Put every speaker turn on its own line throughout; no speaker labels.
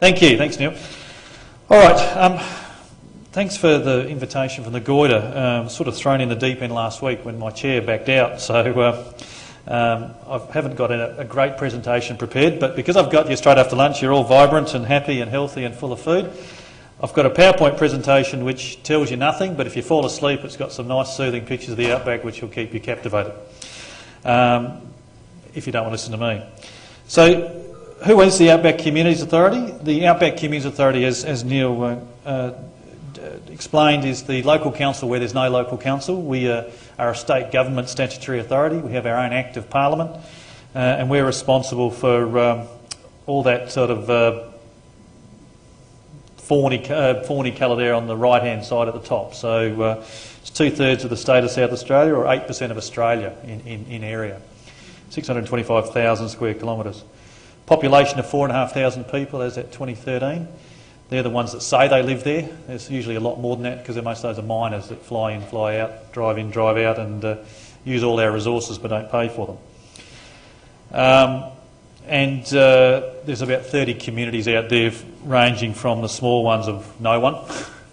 Thank you. Thanks, Neil. All right. Thanks for the invitation from the Goyder. Sort of thrown in the deep end last week when my chair backed out, so I haven't got a great presentation prepared, but because I've got you straight after lunch, you're all vibrant and happy and healthy and full of food. I've got a PowerPoint presentation which tells you nothing, but if you fall asleep, it's got some nice soothing pictures of the Outback which will keep you captivated, if you don't want to listen to me. So, who is the Outback Communities Authority? The Outback Communities Authority, as Neil explained, is the local council where there's no local council. We are a state government statutory authority. We have our own Act of Parliament, and we're responsible for all that sort of fawny colour there on the right-hand side at the top. So it's 2/3 of the state of South Australia, or 8% of Australia in area. 625,000 square kilometres. Population of 4,500 people as at 2013. They're the ones that say they live there. There's usually a lot more than that because most of those are miners that fly in, fly out, drive in, drive out, and use all our resources but don't pay for them. There's about 30 communities out there, ranging from the small ones of no one,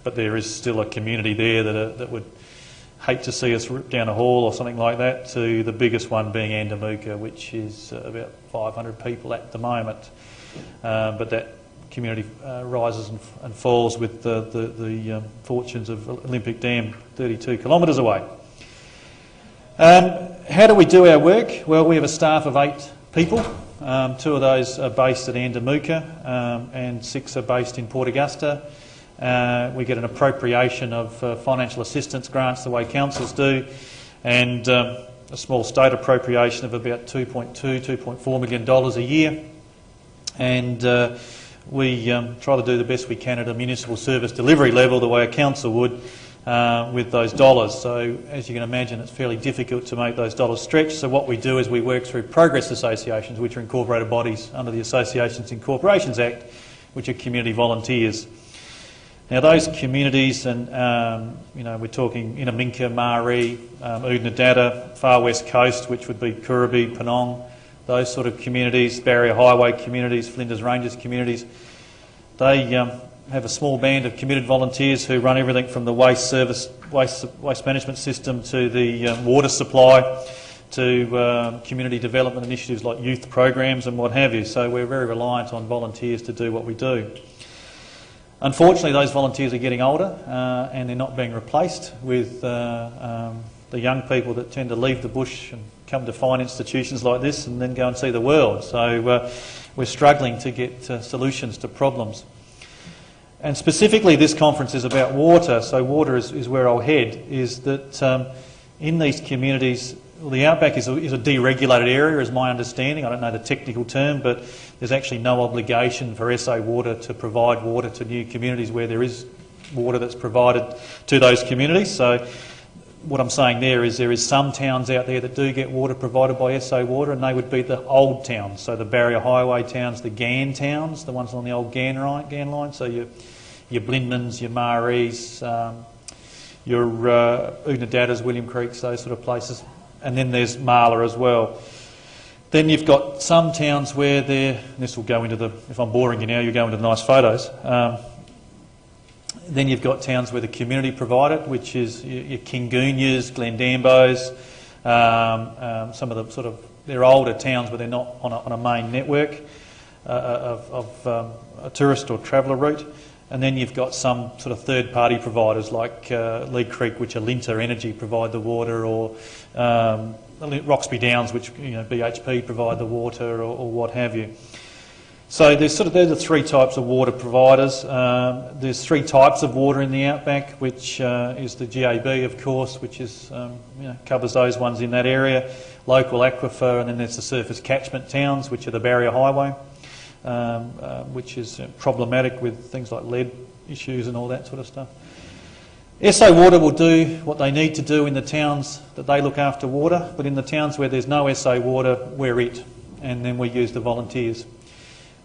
but there is still a community there that would hate to see us rip down a hall or something like that, to the biggest one being Andamuka, which is about 500 people at the moment. But that community rises and falls with the fortunes of Olympic Dam, 32 kilometres away. How do we do our work? Well, we have a staff of 8 people. 2 of those are based at Andamuka and 6 are based in Port Augusta. We get an appropriation of financial assistance grants the way councils do, and a small state appropriation of about $2.4 million a year. And we try to do the best we can at a municipal service delivery level, the way a council would, with those dollars. So as you can imagine, it's fairly difficult to make those dollars stretch. So what we do is we work through progress associations, which are incorporated bodies under the Associations and Corporations Act, which are community volunteers. Now those communities, and we're talking Inaminka, Maree, Oodnadatta, Far West Coast, which would be Kurrabi, Penong, those sort of communities, Barrier Highway communities, Flinders Ranges communities, they have a small band of committed volunteers who run everything from the waste management system to the water supply to community development initiatives like youth programs and what have you. So we're very reliant on volunteers to do what we do. Unfortunately, those volunteers are getting older and they're not being replaced with the young people that tend to leave the bush and come to fine institutions like this and then go and see the world. So we're struggling to get solutions to problems. And specifically this conference is about water, so water is where I'll head, is that in these communities, well, the Outback is a deregulated area, is my understanding. I don't know the technical term, but there's actually no obligation for SA Water to provide water to new communities where there is water that's provided to those communities. So what I'm saying there is some towns out there that do get water provided by SA Water, and they would be the old towns, so the Barrier Highway towns, the GAN towns, the ones on the old GAN line, so your Blindmans, your Marees, your Oodnadattas, William Creeks, those sort of places. And then there's Marla as well. Then you've got some towns where this will go into the, if I'm boring you now, you'll go into the nice photos. Then you've got towns where the community provide it, which is your Kingoonias, Glendambos, some of the sort of, they're older towns but they're not on a main network of a tourist or traveller route. And then you've got some sort of third-party providers like Leigh Creek, which are Linter Energy provide the water, or Roxby Downs, which BHP provide the water, or what have you. So there's they're the 3 types of water providers. There's 3 types of water in the Outback, which is the GAB, of course, which is covers those ones in that area. Local aquifer, and then there's the surface catchment towns, which are the Barrier Highway. Which is problematic with things like lead issues and all that sort of stuff. SA Water will do what they need to do in the towns that they look after water, but in the towns where there's no SA Water, we're it, and then we use the volunteers.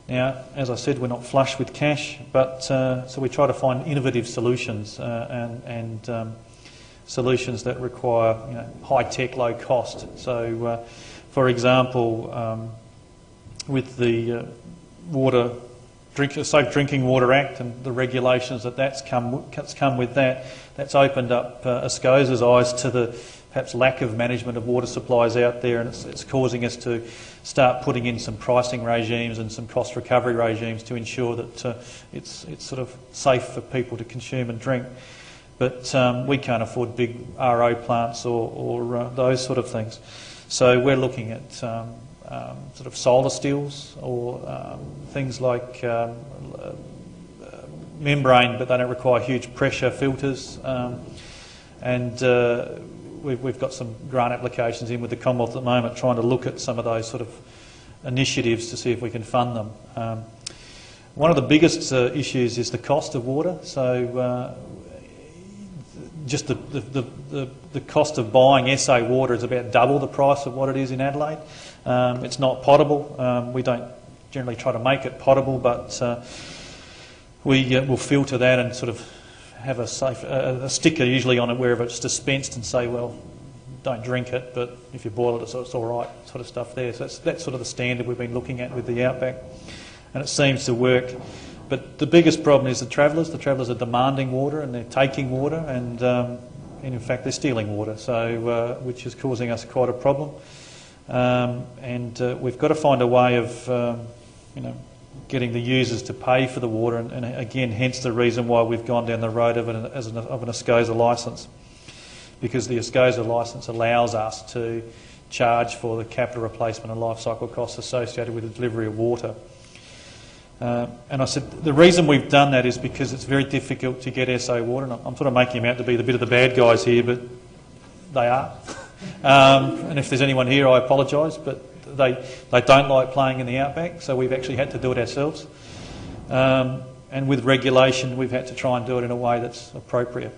Now, as I said, we're not flush with cash, but so we try to find innovative solutions and solutions that require high-tech, low cost. So, for example, with the water Safe Drinking Water Act and the regulations that's come with that, that's opened up ASCOSA's eyes to the perhaps lack of management of water supplies out there, and it's causing us to start putting in some pricing regimes and some cost recovery regimes to ensure that it's sort of safe for people to consume and drink. But we can't afford big RO plants or those sort of things. So we're looking at sort of solar stills or things like membrane, but they don't require huge pressure filters. We've got some grant applications in with the Commonwealth at the moment trying to look at some of those sort of initiatives to see if we can fund them. One of the biggest issues is the cost of water. So just the cost of buying SA water is about double the price of what it is in Adelaide. It's not potable. We don't generally try to make it potable, but we will filter that and sort of have a sticker usually on it wherever it's dispensed and say, well, don't drink it, but if you boil it, it's all right, sort of stuff there. So that's sort of the standard we've been looking at with the Outback, and it seems to work. But the biggest problem is the travellers. The travellers are demanding water and they're taking water, and in fact they're stealing water, so which is causing us quite a problem. We've got to find a way of getting the users to pay for the water, and again, hence the reason why we've gone down the road of an ASCOSA licence, because the ASCOSA licence allows us to charge for the capital replacement and life cycle costs associated with the delivery of water. And I said the reason we've done that is because it's very difficult to get SA water, and I'm sort of making them out to be the bit of the bad guys here, but they are. And if there's anyone here, I apologise, but they don't like playing in the Outback, so we've actually had to do it ourselves. And with regulation, we've had to try and do it in a way that's appropriate.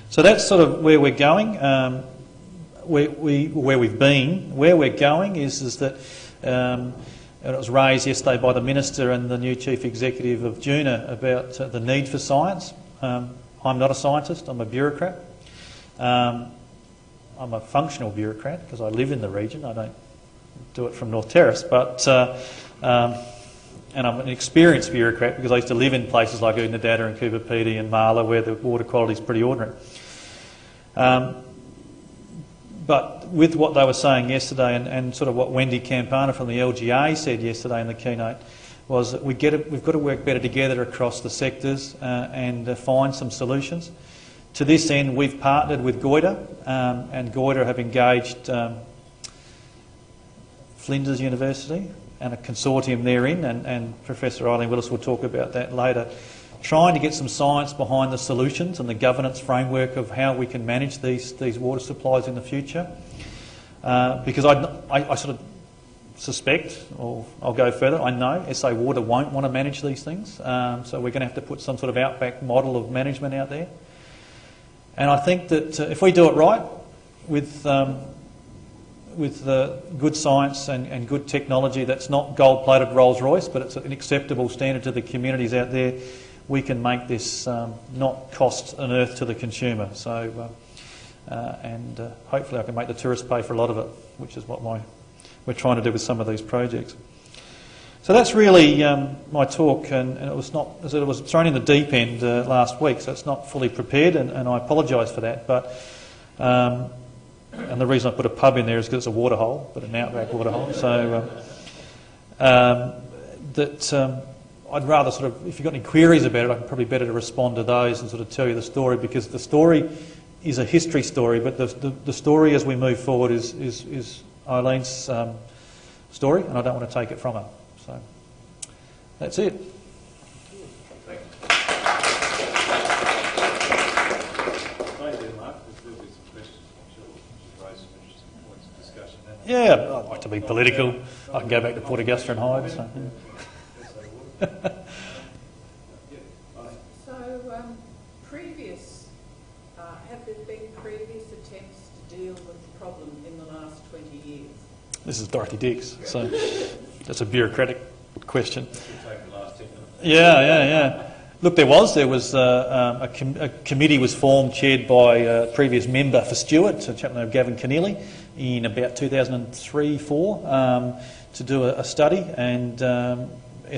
So that's sort of where we're going, where we've been. Where we're going is that it was raised yesterday by the Minister and the new Chief Executive of Juna about the need for science. I'm not a scientist, I'm a bureaucrat. I'm a functional bureaucrat because I live in the region. I don't do it from North Terrace, but and I'm an experienced bureaucrat because I used to live in places like Oodnadatta and Coober Pedy and Marla where the water quality is pretty ordinary. But with what they were saying yesterday and sort of what Wendy Campana from the LGA said yesterday in the keynote was that we've got to work better together across the sectors and find some solutions. To this end, we've partnered with Goyder, and Goyder have engaged Flinders University and a consortium therein, and Professor Eileen Willis will talk about that later, trying to get some science behind the solutions and the governance framework of how we can manage these water supplies in the future. Because I sort of suspect, or I'll go further, I know SA Water won't want to manage these things, so we're going to have to put some sort of Outback model of management out there. And I think that if we do it right, with good science and good technology that's not gold-plated Rolls-Royce, but it's an acceptable standard to the communities out there, we can make this not cost an earth to the consumer. So, hopefully I can make the tourists pay for a lot of it, which is what we're trying to do with some of these projects. So that's really my talk, and it was not, as it was thrown in the deep end last week, so it's not fully prepared, and I apologise for that. But and the reason I put a pub in there is because it's a water hole, but an Outback water hole. So I'd rather sort of, if you've got any queries about it, I can probably better to respond to those and sort of tell you the story, because the story is a history story, but the story as we move forward is Eileen's story, and I don't want to take it from her. So that's it. Yeah, I like to be political. I can go back to Port Augusta and hide. So, yeah.
Have there been previous attempts to deal with the problem in the last 20 years?
This is Dorothy Dix, so that's a bureaucratic question. Yeah. Look, there was a committee was formed, chaired by a previous member for Stewart, a chap named Gavin Keneally, in about 2003-04 to do a study, and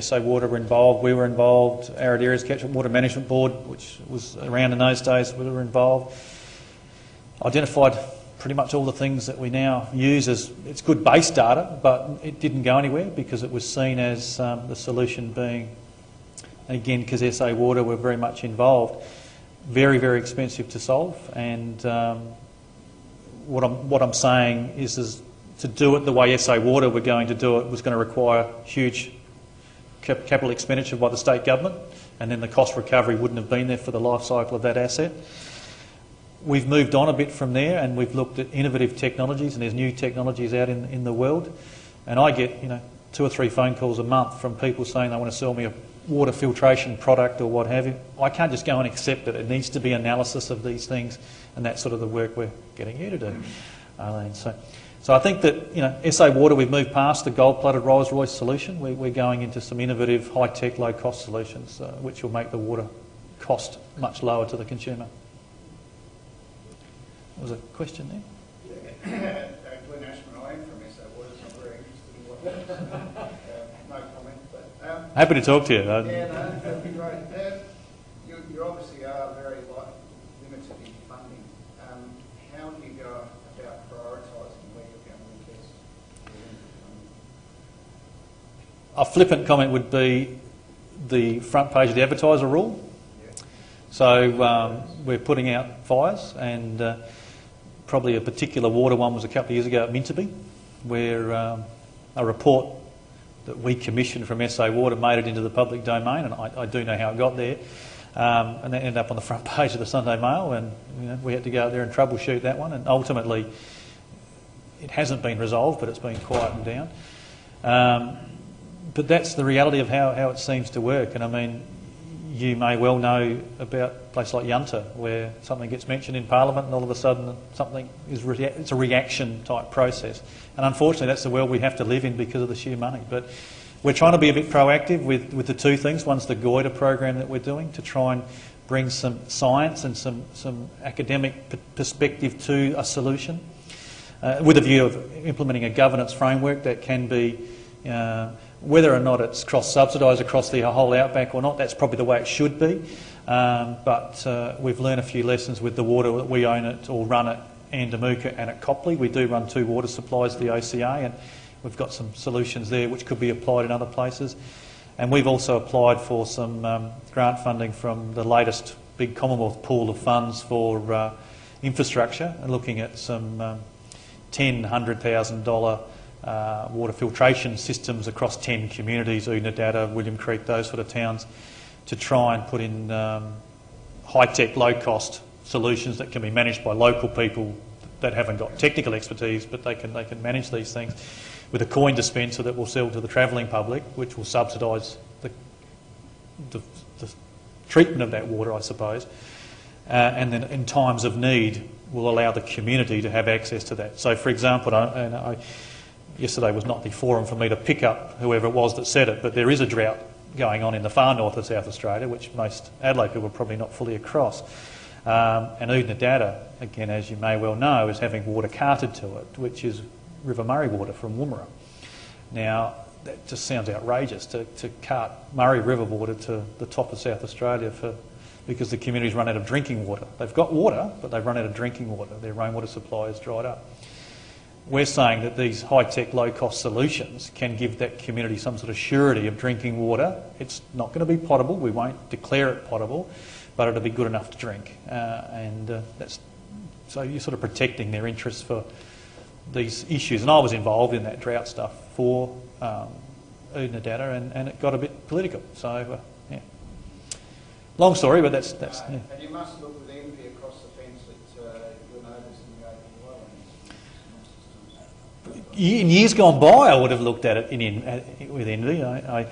SA Water were involved, we were involved, Arid Areas Catchment Water Management Board, which was around in those days, we were involved. Identified pretty much all the things that we now use as, it's good base data, but it didn't go anywhere because it was seen as the solution being, again, because SA Water were very much involved, very, very expensive to solve. And what I'm saying is to do it the way SA Water were going to do it was going to require huge capital expenditure by the state government, and then the cost recovery wouldn't have been there for the life cycle of that asset. We've moved on a bit from there, and we've looked at innovative technologies, and there's new technologies out in the world. And I get 2 or 3 phone calls a month from people saying they want to sell me a water filtration product or what have you. I can't just go and accept it. It needs to be analysis of these things, and that's sort of the work we're getting you to do, Arlene. So I think that SA Water, we've moved past the gold-plated Rolls-Royce solution. We're going into some innovative, high-tech, low-cost solutions, which will make the water cost much lower to the consumer. There was a question there.
Yeah. Glenn Ashman, I am from SA Water, so I'm very interested in what no comment, but...
Happy to talk to you.
Yeah, no, that'd be great. You obviously are very limited in funding. How do you go about prioritising where you're going to invest?
A flippant comment would be the front page of the advertiser rule.
Yeah.
So we're putting out fires, and probably a particular water one was a couple of years ago at Minterby, where a report that we commissioned from SA Water made it into the public domain, and I do know how it got there, and that ended up on the front page of the Sunday Mail, and we had to go out there and troubleshoot that one, and ultimately it hasn't been resolved, but it's been quietened down. But that's the reality of how it seems to work, and I mean, you may well know about a place like Yunta, where something gets mentioned in Parliament and all of a sudden something is it's a reaction type process. And unfortunately that's the world we have to live in because of the sheer money. But we're trying to be a bit proactive with the 2 things. One's the Goyder program that we're doing to try and bring some science and some academic perspective to a solution, with a view of implementing a governance framework that can be whether or not it's cross-subsidised across the whole Outback or not, that's probably the way it should be. But we've learned a few lessons with the water that we own it or run at Andamuka and at Copley. We do run 2 water supplies, the OCA, and we've got some solutions there which could be applied in other places. And we've also applied for some grant funding from the latest big Commonwealth pool of funds for infrastructure, and looking at some $100,000 water filtration systems across 10 communities, Udnadatta, William Creek, those sort of towns, to try and put in high-tech, low-cost solutions that can be managed by local people that haven't got technical expertise, but they can manage these things with a coin dispenser that will sell to the travelling public, which will subsidise the treatment of that water, I suppose, and then in times of need will allow the community to have access to that. So, for example, yesterday was not the forum for me to pick up whoever it was that said it, but there is a drought going on in the far north of South Australia, which most Adelaide people are probably not fully across. And Udnadatta, again, as you may well know, is having water carted to it, which is River Murray water from Woomera. Now, that just sounds outrageous to cart Murray River water to the top of South Australia because the community's run out of drinking water. They've got water, but they've run out of drinking water. Their rainwater supply has dried up. We're saying that these high-tech, low-cost solutions can give that community some sort of surety of drinking water. It's not going to be potable. We won't declare it potable, but it'll be good enough to drink. So you're sort of protecting their interests for these issues. And I was involved in that drought stuff for Udnadatta, and it got a bit political. So, yeah. Long story, but that's yeah.
And you must look with envy across the fence at your neighbours in the APY.
In years gone by, I would have looked at it with envy. I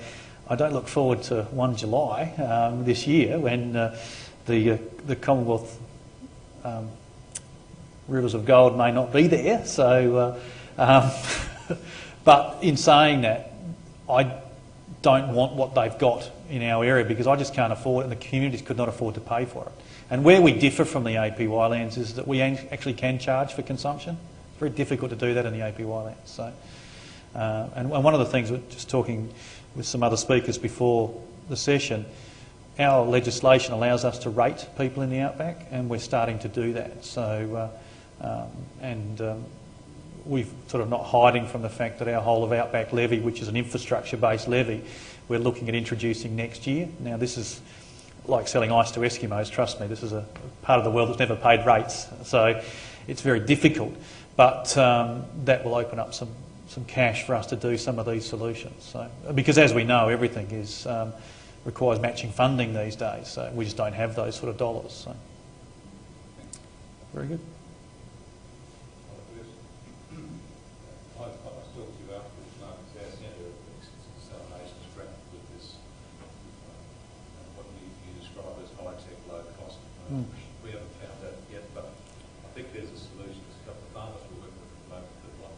don't look forward to 1 July this year when the Commonwealth rivers of gold may not be there. So, but in saying that, I don't want what they've got in our area because I just can't afford it, and the communities could not afford to pay for it. And where we differ from the APY lands is that we actually can charge for consumption. It's very difficult to do that in the APY lands. So And one of the things, just talking with some other speakers before the session, our legislation allows us to rate people in the outback, and we're starting to do that. So, we've sort of not hiding from the fact that our whole of outback levy, which is an infrastructure-based levy, we're looking at introducing next year. Now, this is like selling ice to Eskimos, trust me. This is a part of the world that's never paid rates, so it's very difficult. But that will open up some cash for us to do some of these solutions. So, because as we know, everything is requires matching funding these days, so we just don't have those sort of dollars. So. Very good.
We haven't found that yet, but I think there's a solution. There's a couple of farmers we're working with at the moment that want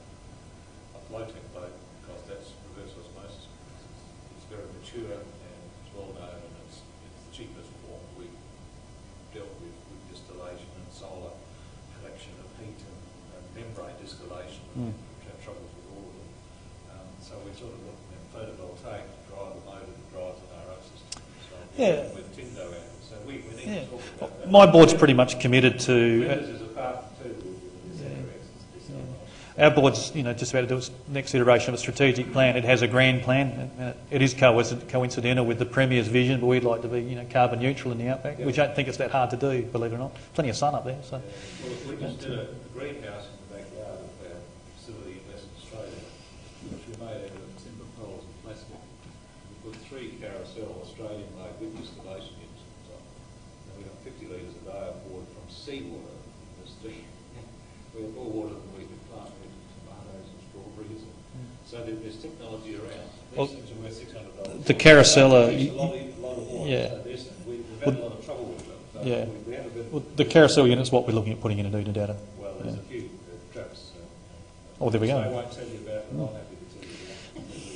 a flow-tech boat because that's reverse osmosis. It's very mature and it's well known, and it's the cheapest form. We dealt with distillation and solar collection of heat and membrane distillation. We've had troubles with all of them. So we're sort of looking at photovoltaic to drive the motor that drives an RO system. So with Tindo out. So we need to talk about that.
My board's pretty much committed to. Our board's, just about to do its next iteration of a strategic plan. It has a grand plan. It is coincidental with the Premier's vision, but we'd like to be, carbon neutral in the outback. We don't think it's that hard to do, believe it or not. Plenty of sun up there. So.
Well, we just did a greenhouse in the backyard of our facility in Western Australia, which we made out of timber poles and plastic. We put 3 carousel Australian-made with distillation units on top. And we got 50 litres a day of water from seawater. We have more water than we could plant with tomatoes and strawberries. So there's technology around. These things are worth $600.
The carousel,
a lot of water.
yeah.
So we've had a lot of trouble with them. So
Yeah.
we have a bit.
Well, the carousel unit's what we're looking at putting in a data.
Well, there's a few traps.
Oh, there we go.
So I won't tell you about it, but I'm happy to tell you about it.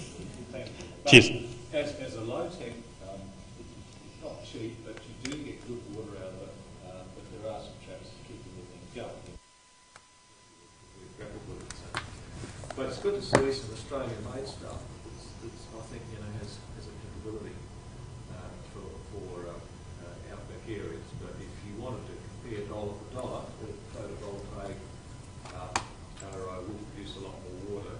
Thank you. But
Cheers.
As a low-tech, it's not cheap, but you do get good water out of it. But there are some traps to keep everything going. But it's good to see some Australian-made stuff. It's, I think, has a capability for outback areas. But if you wanted to compare dollar for dollar, the photovoltaic RO will produce a lot more water,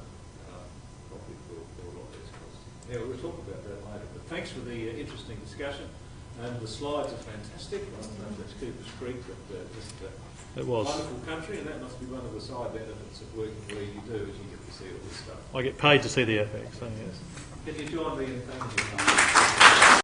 probably for a lot less cost. Yeah, we'll talk about that later. But thanks for the interesting discussion. And the slides are fantastic. I don't know if that's Cooper's Creek, but just
It was.
wonderful country, and that must be one of the side benefits of working where you do, is you get to see all this stuff.
I get paid to see the outback, so yes.
Can you join me in thanking you?